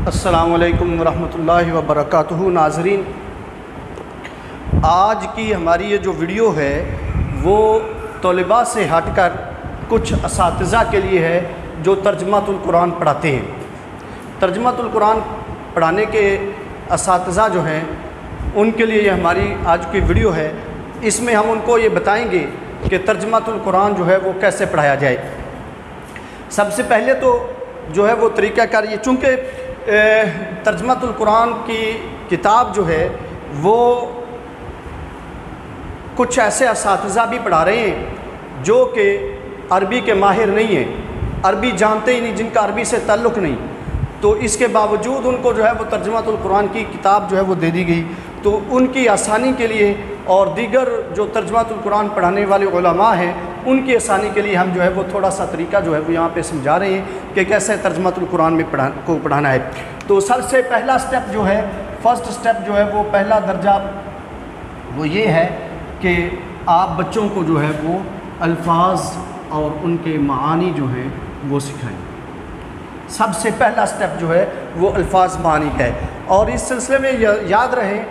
السلام علیکم ورحمۃ اللہ وبرکاتہ۔ ناظرین، آج کی ہماری یہ جو ویڈیو ہے وہ طلباء سے ہٹ کر کچھ اساتذہ کے لیے ہے جو ترجمۃ القرآن پڑھاتے ہیں۔ ترجمۃ القرآن پڑھانے کے اساتذہ جو ہیں ان کے لیے یہ ہماری آج کی ویڈیو ہے۔ اس میں ہم ان کو یہ بتائیں گے کہ ترجمۃ القرآن جو ہے وہ کیسے پڑھایا جائے۔ سب سے پہلے تو جو ہے وہ طریقہ کار یہ، چونکہ ترجمۃ القرآن کی کتاب جو ہے وہ کچھ ایسے اساتذہ بھی پڑھا رہے ہیں جو کہ عربی کے ماہر نہیں ہیں، عربی جانتے ہی نہیں، جن کا عربی سے تعلق نہیں، تو اس کے باوجود ان کو جو ہے وہ ترجمۃ القرآن کی کتاب جو ہے وہ دے دی گئی۔ تو ان کی آسانی کے لیے اور دیگر جو ترجمۃ القرآن پڑھانے والے علماء ہیں ان کی آسانی کے لیے ہم جو ہے وہ تھوڑا سا طریقہ جو ہے وہ یہاں پہ سمجھا رہے ہیں کہ کیسے ترجمۃ القرآن میں پڑھانا ہے۔ تو سب سے پہلا سٹیپ جو ہے، فرسٹ سٹیپ جو ہے وہ پہلا درجہ وہ یہ ہے کہ آپ بچوں کو جو ہے وہ الفاظ اور ان کے معانی جو ہیں وہ سکھائیں۔ سب سے پہلا سٹیپ جو ہے وہ الفاظ معانی ہے، اور اس سلسلے میں یاد رہے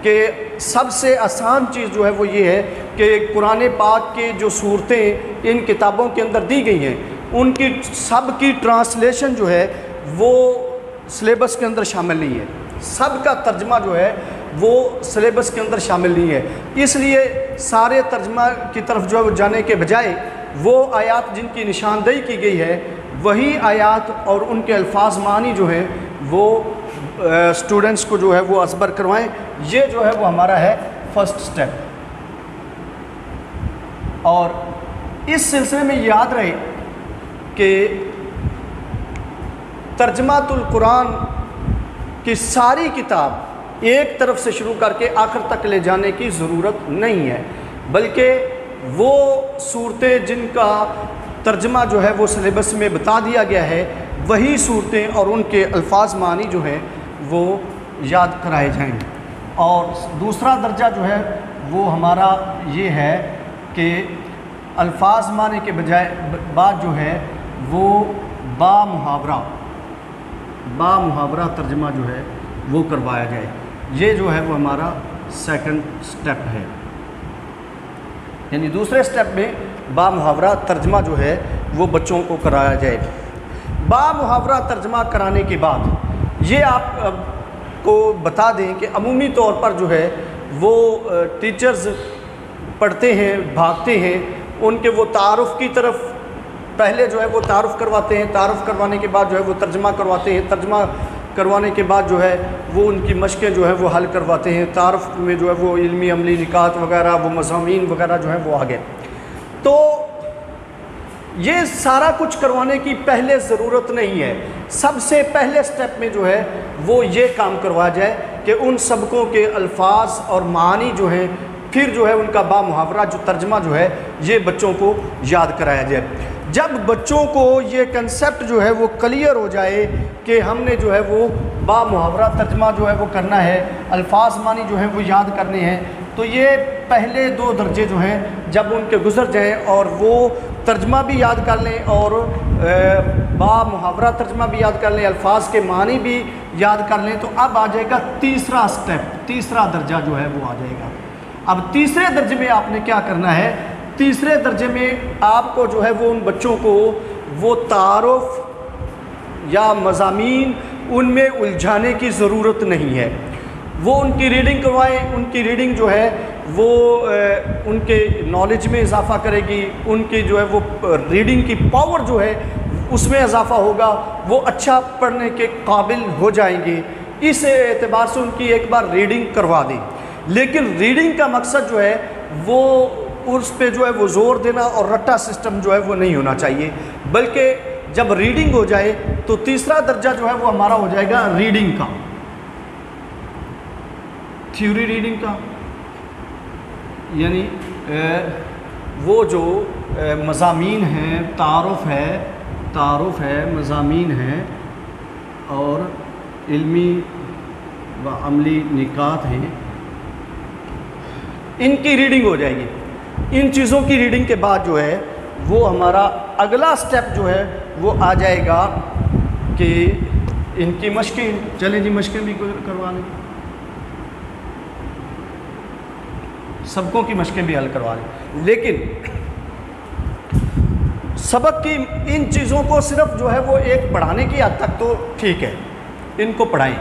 کہ سب سے آسان چیز جو ہے وہ یہ ہے کہ قرآن پاک کے جو صورتیں ان کتابوں کے اندر دی گئی ہیں ان کی سب کی ٹرانسلیشن جو ہے وہ سلیبس کے اندر شامل نہیں ہے، سب کا ترجمہ جو ہے وہ سلیبس کے اندر شامل نہیں ہے۔ اس لیے سارے ترجمہ کی طرف جو ہے وہ جانے کے بجائے وہ آیات جن کی نشاندہی کی گئی ہے وہی آیات اور ان کے الفاظ معنی جو ہیں وہ اسٹوڈنٹس کو جو ہے وہ ازبر کروائیں۔ یہ جو ہے وہ ہمارا ہے فرسٹ سٹیپ۔ اور اس سلسلے میں یاد رہے کہ ترجمۃ القرآن کی ساری کتاب ایک طرف سے شروع کر کے آخر تک لے جانے کی ضرورت نہیں ہے، بلکہ وہ صورتیں جن کا ترجمہ جو ہے وہ سلیبس میں بتا دیا گیا ہے وہی صورتیں اور ان کے الفاظ معنی جو ہیں وہ یاد کرائے جائیں۔ اور دوسرا درجہ جو ہے وہ ہمارا یہ ہے کہ الفاظ معنی کے بجائے بعد جو ہے وہ با محاورہ ترجمہ جو ہے وہ کروایا جائے۔ یہ جو ہے وہ ہمارا سیکنڈ سٹیپ ہے، یعنی دوسرے سٹیپ میں با محاورہ ترجمہ جو ہے وہ بچوں کو کرایا جائے۔ با محاورہ ترجمہ کرانے کے بعد یہ آپ کو بتا دیں کہ عمومی طور پر جو ہے وہ ٹیچرز پڑھتے ہیں، بھاگتے ہیں ان کے وہ تعارف کی طرف، پہلے جو ہے وہ تعارف کرواتے ہیں، تعارف کروانے کے بعد جو ہے وہ ترجمہ کرواتے ہیں، ترجمہ کروانے کے بعد جو ہے وہ ان کی مشقیں جو ہے وہ حل کرواتے ہیں، تعارف میں جو ہے وہ علمی عملی نکات وغیرہ وہ مضامین وغیرہ جو ہے وہ آگے۔ تو یہ سارا کچھ کروانے کی پہلے ضرورت نہیں ہے، سب سے پہلے سٹیپ میں جو ہے وہ یہ کام کروا جائے کہ ان سبقوں کے الفاظ اور معانی جو ہیں پھر جو ہے ان کا با محاورہ جو ترجمہ جو ہے یہ بچوں کو یاد کرایا جائے۔ جب بچوں کو یہ کنسیپٹ جو ہے وہ کلیئر ہو جائے کہ ہم نے جو ہے وہ با محاورہ ترجمہ جو ہے وہ کرنا ہے، الفاظ معنی جو ہیں وہ یاد کرنے ہیں، تو یہ پہلے دو درجے جو ہیں جب ان کے گزر جائیں اور وہ ترجمہ بھی یاد کر لیں اور با محاورہ ترجمہ بھی یاد کر لیں، الفاظ کے معنی بھی یاد کر لیں، تو اب آ جائے گا تیسرا سٹیپ، تیسرا درجہ جو ہے وہ آ جائے گا۔ اب تیسرے درجے میں آپ نے کیا کرنا ہے؟ تیسرے درجے میں آپ کو جو ہے وہ ان بچوں کو وہ تعارف یا مضامین ان میں الجھانے کی ضرورت نہیں ہے، وہ ان کی ریڈنگ کروائیں، ان کی ریڈنگ جو ہے وہ ان کے نالج میں اضافہ کرے گی، ان کی جو ہے وہ ریڈنگ کی پاور جو ہے اس میں اضافہ ہوگا، وہ اچھا پڑھنے کے قابل ہو جائیں گے۔ اس اعتبار سے ان کی ایک بار ریڈنگ کروا دیں، لیکن ریڈنگ کا مقصد جو ہے وہ اس پہ جو ہے وہ زور دینا اور رٹا سسٹم جو ہے وہ نہیں ہونا چاہیے، بلکہ جب ریڈنگ ہو جائے تو تیسرا درجہ جو ہے وہ ہمارا ہو جائے گا ریڈنگ کا، تھیوری ریڈنگ کا، یعنی وہ جو مضامین ہیں، تعارف ہے، مضامین ہیں اور علمی و عملی نکات ہیں، ان کی ریڈنگ ہو جائے گی۔ ان چیزوں کی ریڈنگ کے بعد جو ہے وہ ہمارا اگلا سٹیپ جو ہے وہ آ جائے گا کہ ان کی مشقیں، چلیں جی مشقیں بھی کروا لیں، سبقوں کی مشقیں بھی حل کروا لیں، لیکن سبق کی ان چیزوں کو صرف جو ہے وہ ایک پڑھانے کی حد تک تو ٹھیک ہے، ان کو پڑھائیں،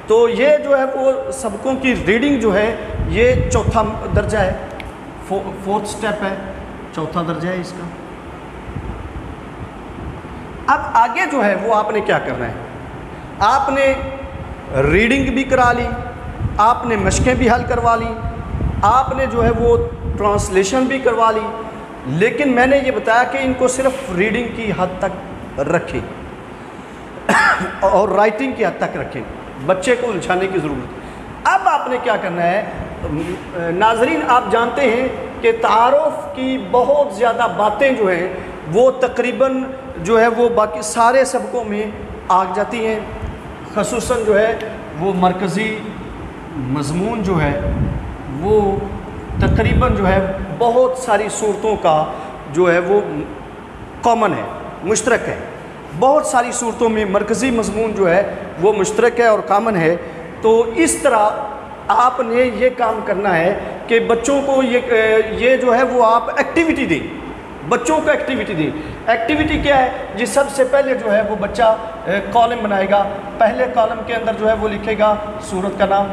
تو یہ جو ہے وہ سبقوں کی ریڈنگ جو ہے یہ چوتھا درجہ ہے، فورتھ سٹیپ ہے، چوتھا درجہ ہے اس کا۔ اب آگے جو ہے وہ آپ نے کیا کرنا ہے، آپ نے ریڈنگ بھی کرا لی، آپ نے مشقیں بھی حل کروا لی، آپ نے جو ہے وہ ٹرانسلیشن بھی کروا لی، لیکن میں نے یہ بتایا کہ ان کو صرف ریڈنگ کی حد تک رکھیں اور رائٹنگ کی حد تک رکھیں، بچے کو الجھانے کی ضرورت ہے۔ اب آپ نے کیا کرنا ہے، ناظرین آپ جانتے ہیں کہ تعارف کی بہت زیادہ باتیں جو ہیں وہ تقریباً جو ہے وہ باقی سارے سبقوں میں آ جاتی ہیں، خصوصاً جو ہے وہ مرکزی مضمون جو ہے وہ تقریباً جو ہے بہت ساری صورتوں کا جو ہے وہ کامن ہے، مشترک ہے، بہت ساری صورتوں میں مرکزی مضمون جو ہے وہ مشترک ہے اور کامن ہے۔ تو اس طرح آپ نے یہ کام کرنا ہے کہ بچوں کو یہ جو ہے وہ آپ ایکٹیویٹی دیں، بچوں کو ایکٹیویٹی دیں۔ ایکٹیویٹی کیا ہے جی؟ سب سے پہلے جو ہے وہ بچہ کالم بنائے گا، پہلے کالم کے اندر جو ہے وہ لکھے گا سورت کا نام،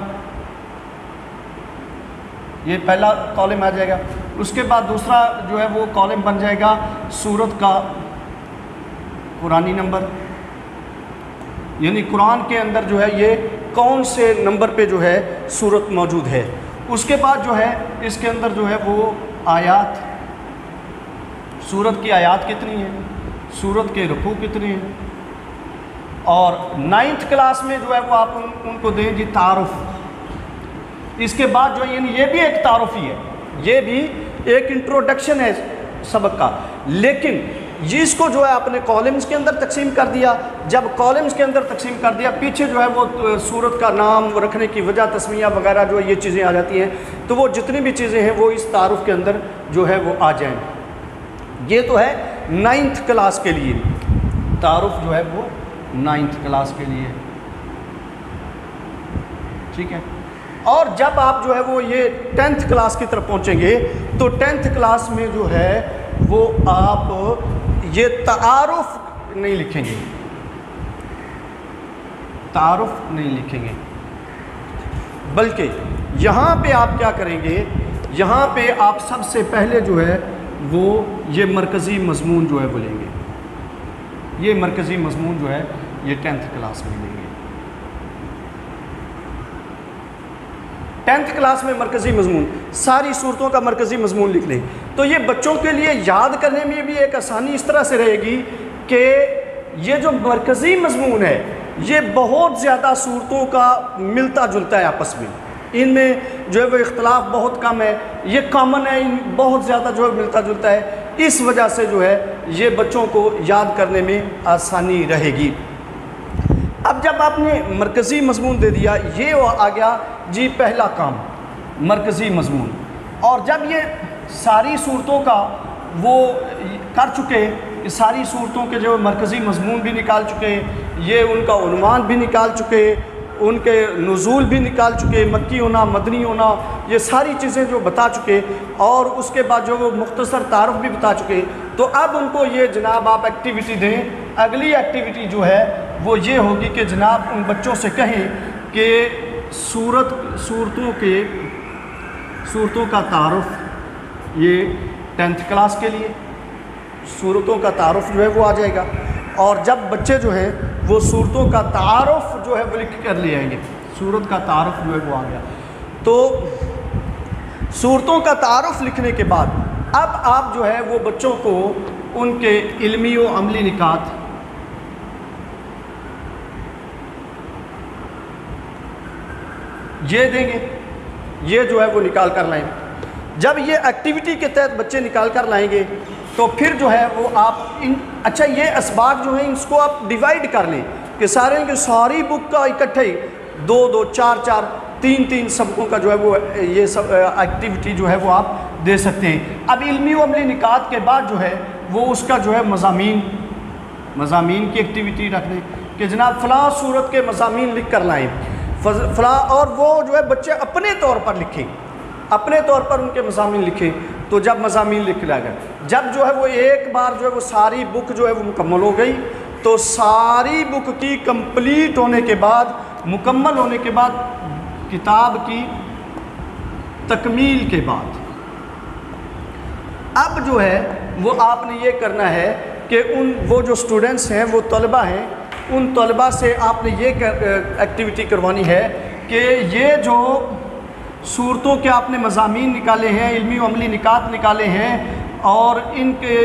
یہ پہلا کالم آ جائے گا۔ اس کے بعد دوسرا جو ہے وہ کالم بن جائے گا سورت کا قرآنی نمبر، یعنی قرآن کے اندر جو ہے یہ کون سے نمبر پہ جو ہے سورت موجود ہے۔ اس کے بعد جو ہے اس کے اندر جو ہے وہ آیات، سورت کی آیات کتنی ہیں، سورت کے رکوع کتنے ہیں، اور 9th کلاس میں جو ہے وہ آپ ان کو دیں جی تعارف۔ اس کے بعد جو ہے یعنی یہ بھی ایک تعارف ہی ہے، یہ بھی ایک انٹروڈکشن ہے سبق کا، لیکن اس کو جو ہے آپ نے کالمز کے اندر تقسیم کر دیا۔ جب کالمز کے اندر تقسیم کر دیا، پیچھے جو ہے وہ سورت کا نام رکھنے کی وجہ، تسمیہ وغیرہ جو یہ چیزیں آ جاتی ہیں، تو وہ جتنی بھی چیزیں ہیں وہ اس تعارف کے اندر جو ہے وہ آ جائیں۔ یہ تو ہے 9th کلاس کے لیے، تعارف جو ہے وہ 9th کلاس کے لیے، ٹھیک ہے۔ اور جب آپ جو ہے وہ یہ 10th کلاس کی طرف پہنچیں گے تو 10th کلاس میں جو ہے وہ آپ یہ تعارف نہیں لکھیں گے، تعارف نہیں لکھیں گے، بلکہ یہاں پہ آپ کیا کریں گے، یہاں پہ آپ سب سے پہلے جو ہے وہ یہ مرکزی مضمون جو ہے وہ لیں گے، یہ مرکزی مضمون جو ہے یہ 10th کلاس میں لیں گے۔ 10th کلاس میں مرکزی مضمون، ساری صورتوں کا مرکزی مضمون لکھ لیں، تو یہ بچوں کے لیے یاد کرنے میں بھی ایک آسانی اس طرح سے رہے گی کہ یہ جو مرکزی مضمون ہے یہ بہت زیادہ صورتوں کا ملتا جلتا ہے آپس میں، ان میں جو ہے وہ اختلاف بہت کم ہے، یہ کامن ہے، ان بہت زیادہ جو ہے ملتا جلتا ہے، اس وجہ سے جو ہے یہ بچوں کو یاد کرنے میں آسانی رہے گی۔ اب جب آپ نے مرکزی مضمون دے دیا، یہ آ گیا جی پہلا کام، مرکزی مضمون، اور جب یہ ساری صورتوں کا وہ کر چکے، ساری صورتوں کے جو مرکزی مضمون بھی نکال چکے، یہ ان کا عنوان بھی نکال چکے، ان کے نزول بھی نکال چکے، مکی ہونا، مدنی ہونا، یہ ساری چیزیں جو بتا چکے، اور اس کے بعد جو وہ مختصر تعارف بھی بتا چکے، تو اب ان کو یہ جناب آپ ایکٹیویٹی دیں۔ اگلی ایکٹیویٹی جو ہے وہ یہ ہوگی کہ جناب ان بچوں سے کہیں کہ صورتوں کا تعارف، یہ 10th کلاس کے لیے صورتوں کا تعارف جو ہے وہ آ جائے گا، اور جب بچے جو ہیں وہ صورتوں کا تعارف جو ہے وہ لکھ کر لے آئیں گے، صورت کا تعارف جو ہے وہ آ گیا، تو صورتوں کا تعارف لکھنے کے بعد اب آپ جو ہے وہ بچوں کو ان کے علمی و عملی نکات، یہ دیں گے، یہ جو ہے وہ نکال کر لائیں۔ جب یہ ایکٹیویٹی کے تحت بچے نکال کر لائیں گے تو پھر جو ہے وہ آپ اچھا یہ اسباق جو ہیں اس کو آپ ڈیوائیڈ کر لیں کہ ساری بک کا اکٹھے 2 4 3 سبقوں کا جو ہے وہ یہ سب ایکٹیویٹی جو ہے وہ آپ دے سکتے ہیں۔ اب علمی و عملی نکات کے بعد جو ہے وہ اس کا جو ہے مضامین کی ایکٹیویٹی رکھ دیں کہ جناب فلاں صورت کے مضامین لکھ کر لائیں فلاں، اور وہ جو ہے بچے اپنے طور پر لکھیں، اپنے طور پر ان کے مضامین لکھیں۔ تو جب مضامین لکھ لیا گیا، جب جو ہے وہ ایک بار جو ہے وہ ساری بک جو ہے وہ مکمل ہو گئی، تو ساری بک کی کمپلیٹ ہونے کے بعد، مکمل ہونے کے بعد، کتاب کی تکمیل کے بعد اب جو ہے وہ آپ نے یہ کرنا ہے کہ وہ جو سٹوڈنٹس ہیں، وہ طلبہ ہیں، ان طلبہ سے آپ نے یہ ایکٹیویٹی کروانی ہے کہ یہ جو صورتوں کے آپ نے مضامین نکالے ہیں، علمی و عملی نکات نکالے ہیں، اور ان کے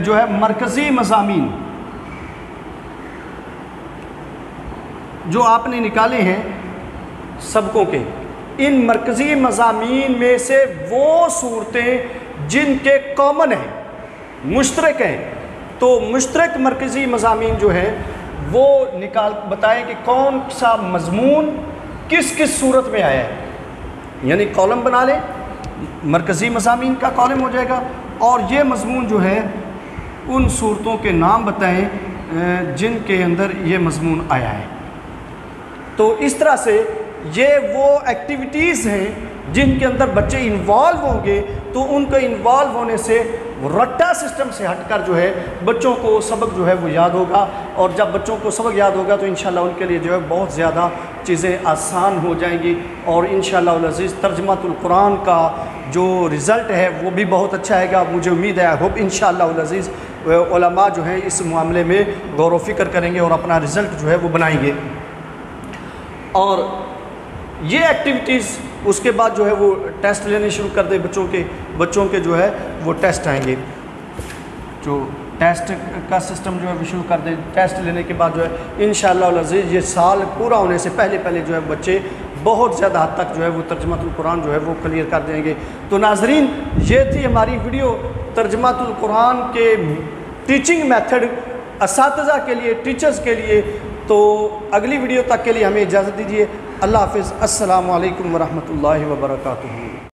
جو ہے مرکزی مضامین جو آپ نے نکالے ہیں سبقوں کے، ان مرکزی مضامین میں سے وہ صورتیں جن کے کامن ہیں، مشترک ہیں، تو مشترک مرکزی مضامین جو ہیں وہ بتائیں کہ کون سا مضمون کس کس صورت میں آیا ہے، یعنی کالم بنا لیں، مرکزی مضامین کا کالم ہو جائے گا، اور یہ مضمون جو ہے ان صورتوں کے نام بتائیں جن کے اندر یہ مضمون آیا ہے۔ تو اس طرح سے یہ وہ ایکٹیویٹیز ہیں جن کے اندر بچے انوالو ہوں گے، تو ان کے انوالو ہونے سے رٹا سسٹم سے ہٹ کر جو ہے بچوں کو سبق جو ہے وہ یاد ہوگا، اور جب بچوں کو سبق یاد ہوگا تو انشاءاللہ ان کے لیے جو ہے بہت زیادہ چیزیں آسان ہو جائیں گی، اور انشاءاللہ العزیز ترجمۃ القرآن کا جو رزلٹ ہے وہ بھی بہت اچھا آئے گا۔ مجھے امید ہے ہوپ انشاءاللہ العزیز علماء جو ہیں اس معاملے میں غور و فکر کریں گے اور اپنا رزلٹ جو ہے وہ بنائیں گے۔ اور یہ ایکٹیویٹیز اس کے بعد جو ہے وہ ٹیسٹ لینے شروع کر دیں بچوں کے جو ہے وہ ٹیسٹ آئیں گے، جو ٹیسٹ کا سسٹم جو ہے وہ شروع کر دیں۔ ٹیسٹ لینے کے بعد جو ہے انشاءاللہ العزیز یہ سال پورا ہونے سے پہلے جو ہے بچے بہت زیادہ حد تک جو ہے وہ ترجمۃ القرآن جو ہے وہ کلیئر کر دیں گے۔ تو ناظرین، یہ تھی ہماری ویڈیو ترجمۃ القرآن کے ٹیچنگ میتھڈ اساتذہ کے لیے، ٹیچرز کے لیے۔ تو اگلی ویڈیو تک کے لیے ہمیں اجازت دیجیے۔ اللہ حافظ۔ السلام علیکم ورحمۃ اللہ وبرکاتہ۔